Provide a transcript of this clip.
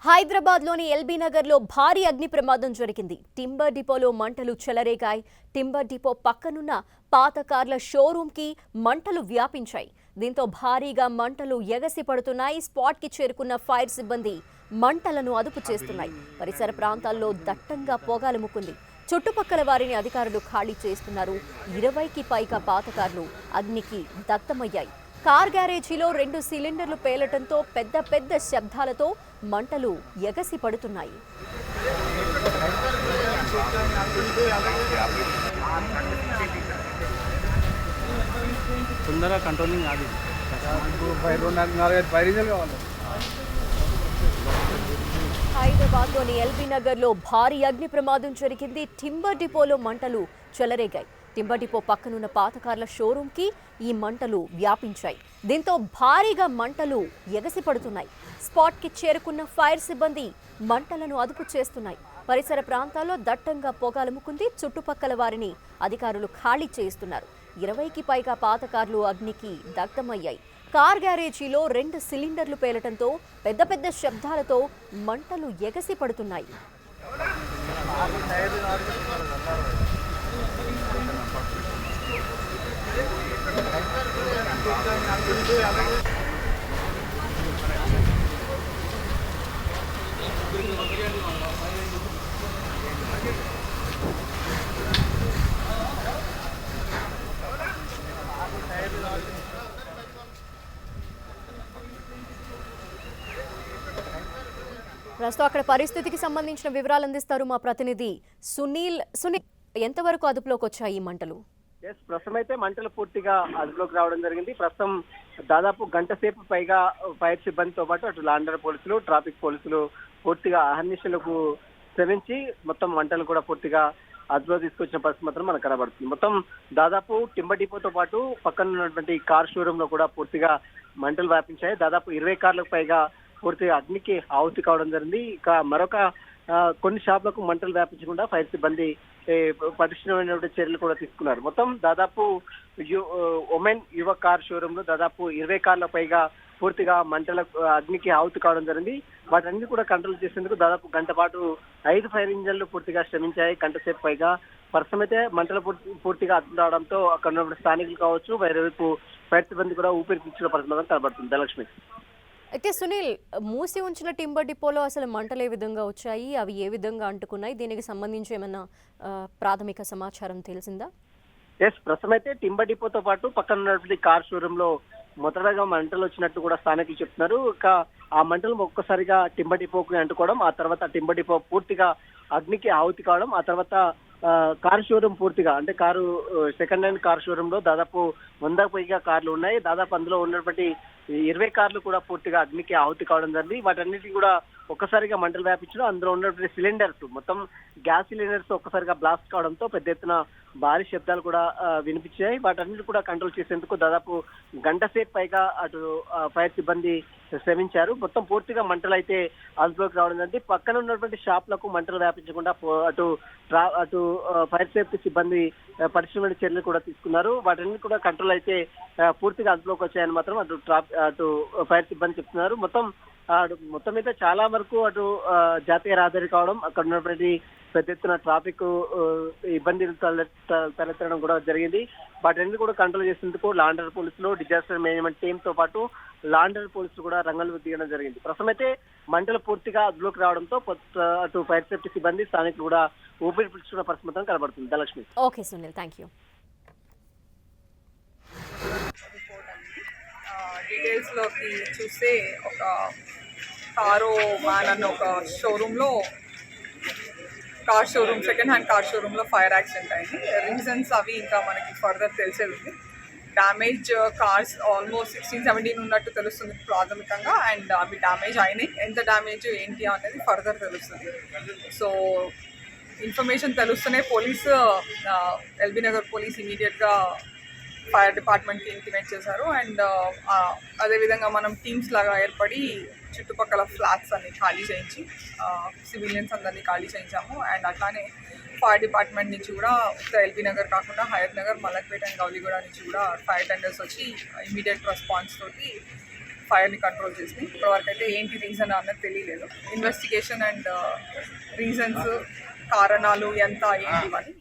హైదరాబాద్లోని ఎల్బీ నగర్లో భారీ అగ్ని ప్రమాదం జరిగింది. టింబర్ డిపోలో మంటలు చెలరేగాయి. టింబర్ డిపో పక్కనున్న పాత కార్ల షోరూంకి మంటలు వ్యాపించాయి. దీంతో భారీగా మంటలు ఎగసి పడుతున్నాయి. స్పాట్కి చేరుకున్న ఫైర్ సిబ్బంది మంటలను అదుపు చేస్తున్నాయి. పరిసర ప్రాంతాల్లో దట్టంగా పొగలుముకుంది. చుట్టుపక్కల వారిని అధికారులు ఖాళీ చేస్తున్నారు. 20కి పైగా పాత కార్లు అగ్నికి దగ్ధమయ్యాయి. కార్ గ్యారేజీలో 2 సిలిండర్లు పేలటంతో పెద్ద పెద్ద శబ్దాలతో మంటలు ఎగసి పడుతున్నాయి. హైదరాబాద్లోని ఎల్బీ నగర్లో భారీ అగ్ని ప్రమాదం జరిగింది. టింబర్ డిపోలో మంటలు చెలరేగాయి. టింబర్ డిపో పక్కనున్న పాత కార్ల షోరూంకి ఈ మంటలు వ్యాపించాయి. దీంతో భారీగా మంటలు ఎగసి పడుతున్నాయి. స్పాట్కి చేరుకున్న ఫైర్ సిబ్బంది మంటలను అదుపు చేస్తున్నాయి. పరిసర ప్రాంతాల్లో దట్టంగా పొగలుముకుంది. చుట్టుపక్కల వారిని అధికారులు ఖాళీ చేస్తున్నారు. 20కి పైగా పాత కార్లు అగ్నికి దగ్ధమయ్యాయి. కార్ గ్యారేజీలో 2 సిలిండర్లు పేలటంతో పెద్ద పెద్ద శబ్దాలతో మంటలు ఎగసి పడుతున్నాయి. ప్రస్తుతం అక్కడ పరిస్థితికి సంబంధించిన వివరాలు అందిస్తారు మా ప్రతినిధి సునీల్. ఎంతవరకు అదుపులోకి వచ్చాయి ఈ మంటలు? ప్రస్తుతం అయితే మంటలు పూర్తిగా అదుపులోకి రావడం జరిగింది. ప్రస్తుతం దాదాపు గంట సేపు పైగా ఫైర్ సిబ్బందితో పాటు అటు లాండర్ పోలీసులు, ట్రాఫిక్ పోలీసులు పూర్తిగా అహర్నిశలకు శ్రమించి మొత్తం మంటలు కూడా పూర్తిగా అదుపులో తీసుకొచ్చిన పరిస్థితి మాత్రం మనకు కనబడుతుంది. మొత్తం దాదాపు టింబర్ డిపోతో పాటు పక్కన ఉన్నటువంటి కార్ షోరూమ్ లో కూడా పూర్తిగా మంటలు వ్యాపించాయి. దాదాపు 20 కార్లకు పైగా పూర్తిగా అగ్నికి ఆహుతి కావడం జరిగింది. ఇక మరొక కొన్ని షాపులకు మంటలు వ్యాపించకుండా ఫైర్ సిబ్బంది పటిష్టమైనటువంటి చర్యలు కూడా తీసుకున్నారు. మొత్తం దాదాపు ఒమెన్ యువ కార్ షోరూమ్ లో దాదాపు 20 కార్ల పైగా పూర్తిగా మంటల అగ్నికి ఆహుతి కావడం జరిగింది. వాటన్ని కూడా కంట్రోల్ చేసేందుకు దాదాపు గంట పాటు 5 ఫైర్ ఇంజన్లు పూర్తిగా శ్రమించాయి. గంట సేపు పైగా ప్రస్తుతం అయితే మంటలు పూర్తిగా అదుపు రావడంతో అక్కడ ఉన్న స్థానికులు కావచ్చు, వేరేవైపు ఫైర్ సిబ్బంది కూడా ఊపిరి పీల్చుకునే పరిస్థితి కనబడుతుంది. ధనలక్ష్మి. అయితే సునీల్, మూసి ఉంచిన టింబర్ డిపోలో అసలు మంటలు ఏ విధంగా వచ్చాయి, అవి ఏ విధంగా అంటుకున్నాయి, దీనికి సంబంధించి ఏమైనా ప్రాథమిక సమాచారం తెలిసిందా? ప్రస్తుతం అయితే టింబర్ డిపోతో పాటు పక్కన ఉన్నటువంటి కార్ షోరూమ్ లో మొదటగా మంటలు వచ్చినట్టు కూడా స్థానికులు చెప్తున్నారు. ఇక ఆ మంటలు ఒక్కసారిగా టింబర్ డిపోకి అంటుకోవడం, ఆ తర్వాత టింబర్ డిపో పూర్తిగా అగ్నికి ఆహుతి కావడం, ఆ తర్వాత కార్ షోరూమ్ పూర్తిగా అంటే car second hand car showroom లో దాదాపు 100కు పైగా కార్లు ఉన్నాయి. దాదాపు అందులో ఉన్నటువంటి 20 కార్లు కూడా పూర్తిగా అగ్నికి ఆహుతి కావడం జరిగింది. వాటన్నిటిని కూడా ఒక్కసారిగా మంటలు వ్యాపించడం, అందులో ఉన్నటువంటి సిలిండర్స్ మొత్తం గ్యాస్ సిలిండర్స్ ఒక్కసారిగా బ్లాస్ట్ కావడంతో పెద్ద ఎత్తున భారీ శబ్దాలు కూడా వినిపించాయి. వాటన్నిటి కూడా కంట్రోల్ చేసేందుకు దాదాపు గంట సేపు పైగా అటు ఫైర్ సిబ్బంది శ్రమించారు. మొత్తం పూర్తిగా మంటలు అయితే అదుపులోకి రావడం జరిగింది. పక్కన ఉన్నటువంటి షాపులకు మంటలు వ్యాపించకుండా అటు ఫైర్ సేఫ్టీ సిబ్బంది పటిష్టమైన చర్యలు కూడా తీసుకున్నారు. వాటన్ని కూడా కంట్రోల్ అయితే పూర్తిగా అదుపులోకి వచ్చాయని మాత్రం అటు ఫైర్ సిబ్బంది చెప్తున్నారు. మొత్తం అయితే చాలా వరకు అటు జాతీయ రహదారి కావడం, అక్కడ ఉన్నటువంటి పెద్ద ఎత్తున ట్రాఫిక్ ఇబ్బందులు తలెత్తడం కూడా జరిగింది. వాటిని కూడా కంట్రోల్ చేసేందుకు లాండర్ పోలీసులు, డిజాస్టర్ మేనేజ్మెంట్ టీమ్ తో పాటు లాండర్ పోలీసులు కూడా రంగంలో దిగడం జరిగింది. ప్రస్తుతం అయితే మంటలు పూర్తిగా అదుపులోకి రావడంతో అటు ఫైర్ సేఫ్టీ సిబ్బంది, స్థానికులు కూడా ఊపిరి పీల్చుకున్న పరిస్థితి కనబడుతుంది. Dhanalakshmi. Okay Sunil, thank you. Details లోకి చూస్తే ఒక కారో మ్యాన్ అన్న ఒక షోరూంలో సెకండ్ హ్యాండ్ కార్ షోరూంలో ఫైర్ యాక్సిడెంట్ అయింది. రీజన్స్ అవి ఇంకా మనకి ఫర్దర్ తెలిసేది ఉంది. డ్యామేజ్ కార్స్ ఆల్మోస్ట్ 16-17 ఉన్నట్టు తెలుస్తుంది ప్రాథమికంగా. అండ్ అవి డ్యామేజ్ అయినాయి. ఎంత డ్యామేజ్ ఏంటి అనేది ఫర్దర్ తెలుస్తుంది. సో ఇన్ఫర్మేషన్ తెలుస్తూనే ఎల్బీ నగర్ పోలీస్ ఇమీడియట్గా ఫైర్ డిపార్ట్మెంట్కి ఇంటిమేట్ చేశారు. అండ్ అదేవిధంగా మనం టీమ్స్ లాగా ఏర్పడి చుట్టుపక్కల ఫ్లాట్స్ అన్ని ఖాళీ చేయించి సివిలియన్స్ అందరినీ ఖాళీ చేయించాము. అండ్ అట్లానే ఫైర్ డిపార్ట్మెంట్ నుంచి కూడా ఎల్బీ నగర్ కాకుండా హయత్ నగర్, మలక్పేట అండ్ గౌలిగూడ నుంచి కూడా ఫైర్ టెండర్స్ వచ్చి ఇమీడియట్ రెస్పాన్స్ తోటి ఫైర్ని కంట్రోల్ చేసినాయి. ఇప్పటివరకు అయితే ఏంటి రీజన్ అన్నది తెలియలేదు. ఇన్వెస్టిగేషన్ అండ్ రీజన్స్, కారణాలు ఎంత ఏంటి అని